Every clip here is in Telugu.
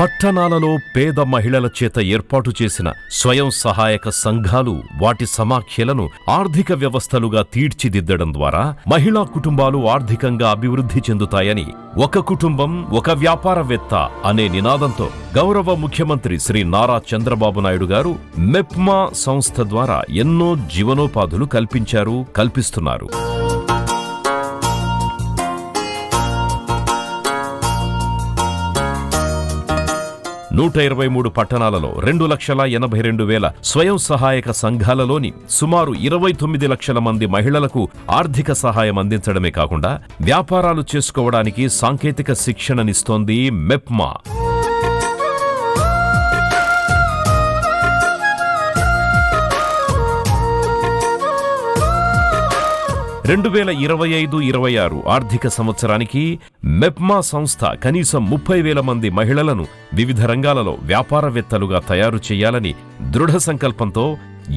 పట్టణాలలో పేద మహిళల చేత ఏర్పాటు చేసిన స్వయం సహాయక సంఘాలు వాటి సమాఖ్యలను ఆర్థిక వ్యవస్థలుగా తీర్చిదిద్దడం ద్వారా మహిళా కుటుంబాలు ఆర్థికంగా అభివృద్ధి చెందుతాయని ఒక కుటుంబం ఒక వ్యాపారవేత్త అనే నినాదంతో గౌరవ ముఖ్యమంత్రి శ్రీ నారా చంద్రబాబు నాయుడు గారు మెప్మా సంస్థ ద్వారా ఎన్నో జీవనోపాధులు కల్పిస్తున్నారు. 123 పట్టణాలలో 2,82,000 స్వయం సహాయక సంఘాలలోని సుమారు 29 లక్షల మంది మహిళలకు ఆర్థిక సహాయం అందించడమే కాకుండా వ్యాపారాలు చేసుకోవడానికి సాంకేతిక శిక్షణనిస్తోంది మెప్మా. 2025-26 ఆర్థిక సంవత్సరానికి మెప్మా సంస్థ కనీసం 30,000 మంది మహిళలను వివిధ రంగాలలో వ్యాపారవేత్తలుగా తయారు చేయాలని దృఢ సంకల్పంతో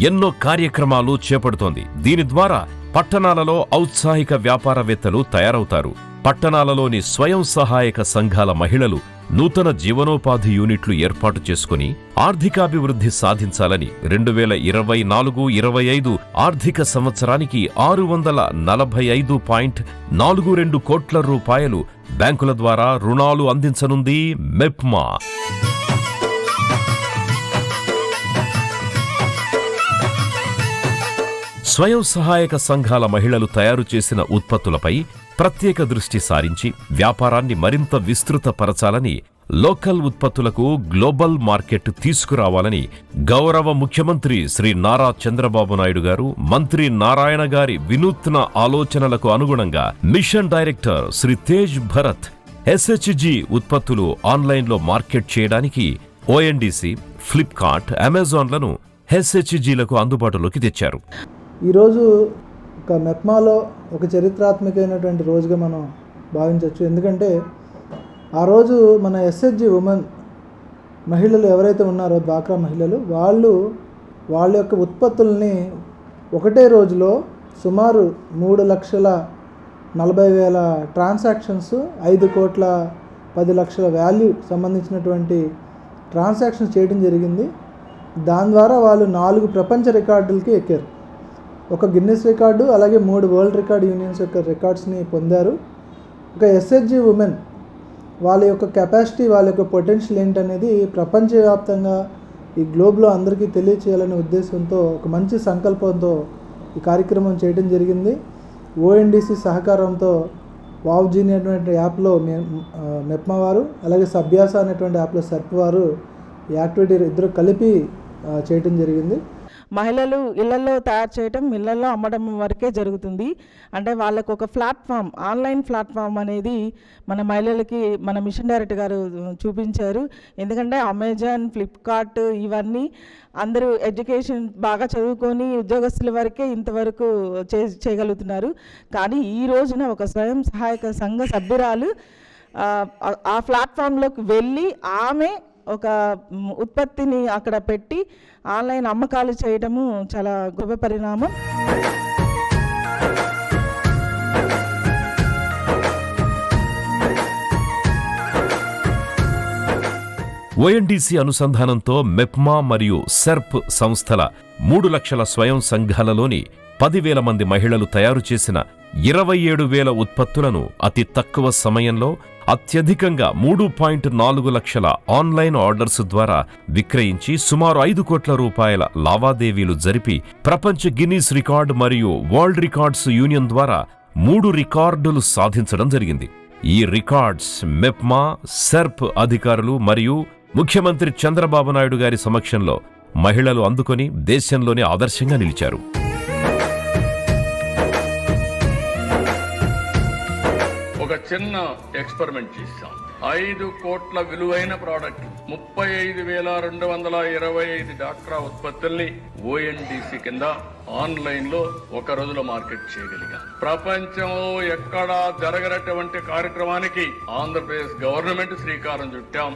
ఎన్నో కార్యక్రమాలు చేపడుతోంది. దీని ద్వారా పట్టణాలలో ఔత్సాహిక వ్యాపారవేత్తలు తయారవుతారు. పట్టణాలలోని స్వయం సహాయక సంఘాల మహిళలు నూతన జీవనోపాధి యూనిట్లు ఏర్పాటు చేసుకుని ఆర్థికాభివృద్ధి సాధించాలని 2024-25 ఆర్థిక సంవత్సరానికి 645.42 కోట్ల రూపాయలు బ్యాంకుల ద్వారా రుణాలు అందించనుంది మెప్మా. స్వయం సహాయక సంఘాల మహిళలు తయారు చేసిన ఉత్పత్తులపై ప్రత్యేక దృష్టి సారించి వ్యాపారాన్ని మరింత విస్తృతపరచాలని, లోకల్ ఉత్పత్తులకు గ్లోబల్ మార్కెట్ తీసుకురావాలని గౌరవ ముఖ్యమంత్రి శ్రీ నారా చంద్రబాబు నాయుడు గారు మంత్రి నారాయణ గారి వినూత్న ఆలోచనలకు అనుగుణంగా mission director Shri Tej Bharat SHG ఉత్పత్తులు ఆన్లైన్లో మార్కెట్ చేయడానికి ONDC, ఫ్లిప్కార్ట్, అమెజాన్లను SHGలకు అందుబాటులోకి తెచ్చారు. ఈరోజు ఒక మెప్మాలో ఒక చరిత్రాత్మకమైనటువంటి రోజుగా మనం భావించవచ్చు. ఎందుకంటే ఆ రోజు మన SHG ఉమెన్ మహిళలు ఎవరైతే ఉన్నారో డ్వాక్రా మహిళలు వాళ్ళ యొక్క ఉత్పత్తుల్ని ఒకటే రోజులో సుమారు 3,40,000 ట్రాన్సాక్షన్స్, 5,10,00,000 వాల్యూ సంబంధించినటువంటి ట్రాన్సాక్షన్స్ చేయడం జరిగింది. దాని ద్వారా వాళ్ళు 4 ప్రపంచ రికార్డులకి ఎక్కారు. ఒక గిన్నెస్ రికార్డు, అలాగే 3 వరల్డ్ రికార్డ్ యూనియన్స్ యొక్క రికార్డ్స్ని పొందారు. ఒక SHG ఉమెన్ వాళ్ళ యొక్క కెపాసిటీ, వాళ్ళ యొక్క పొటెన్షియల్ ఏంటనేది ప్రపంచవ్యాప్తంగా ఈ గ్లోబ్లో అందరికీ తెలియచేయాలనే ఉద్దేశంతో ఒక మంచి సంకల్పంతో ఈ కార్యక్రమం చేయడం జరిగింది. ONDC సహకారంతో వావ్జీని అనేటువంటి యాప్లో మెప్మా వారు, అలాగే సభ్యాస అనేటువంటి యాప్లో సర్ప్ వారు ఈ యాక్టివిటీ ఇద్దరు కలిపి చేయడం జరిగింది. మహిళలు ఇళ్లలో తయారు చేయటం, ఇళ్లలో అమ్మడం వరకే జరుగుతుంది. అంటే వాళ్ళకు ఒక ప్లాట్ఫామ్, ఆన్లైన్ ప్లాట్ఫామ్ అనేది మన మహిళలకి మన మిషన్ డైరెక్టర్ గారు చూపించారు. ఎందుకంటే అమెజాన్, ఫ్లిప్కార్ట్ ఇవన్నీ అందరూ ఎడ్యుకేషన్ బాగా చదువుకొని ఉద్యోగస్తుల వరకే ఇంతవరకు చేయగలుగుతున్నారు. కానీ ఈ రోజున ఒక స్వయం సహాయక సంఘ సభ్యురాలు ఆ ప్లాట్ఫామ్లోకి వెళ్ళి ఆమె ఒక ఉత్పత్తిని అక్కడ పెట్టి ఆన్లైన్ అమ్మకాలు చేయడము చాలా గొప్ప పరిణామం. ONDC అనుసంధానంతో మెప్మా మరియు సెర్ప్ సంస్థల 3 లక్షల స్వయం సంఘాలలోని 10,000 మంది మహిళలు తయారు చేసిన 27,000 ఉత్పత్తులను అతి తక్కువ సమయంలో అత్యధికంగా 3.4 లక్షల ఆన్లైన్ ఆర్డర్స్ ద్వారా విక్రయించి సుమారు 5 కోట్ల రూపాయల లావాదేవీలు జరిపి ప్రపంచ గిన్నీస్ రికార్డ్ మరియు వరల్డ్ రికార్డ్స్ యూనియన్ ద్వారా 3 రికార్డులు సాధించడం జరిగింది. ఈ రికార్డ్స్ మెప్మా, సెర్ప్ అధికారులు మరియు ముఖ్యమంత్రి చంద్రబాబు నాయుడు గారి సమక్షంలో మహిళలు అందుకొని దేశంలోనే ఆదర్శంగా నిలిచారు. ఒక చిన్న ఎక్స్పెరిమెంట్ చేశాం. 5 కోట్ల విలువైన ప్రోడక్ట్ 35,225 డాక్టరా ఉత్పత్తుల్ని ONDC కింద ఆన్లైన్ లో ఒక రోజులో మార్కెట్ చేయగలిగాం. ప్రపంచంలో ఎక్కడా జరగనటువంటి కార్యక్రమానికి ఆంధ్రప్రదేశ్ గవర్నమెంట్ శ్రీకారం చుట్టాం.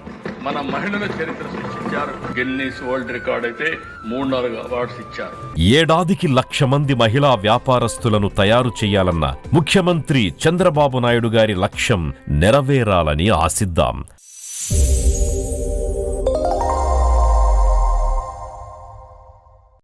మన మహిళల చరిత్ర సృష్టించారు. గిన్నీస్ వరల్డ్ రికార్డ్ అయితే 3-4 అవార్డ్స్ ఇచ్చారు. ఏడాదికి 1,00,000 మంది మహిళా వ్యాపారస్తులను తయారు చేయాలన్న ముఖ్యమంత్రి చంద్రబాబు నాయుడు గారి లక్ష్యం నెరవేరాలని ఆశిద్దాం.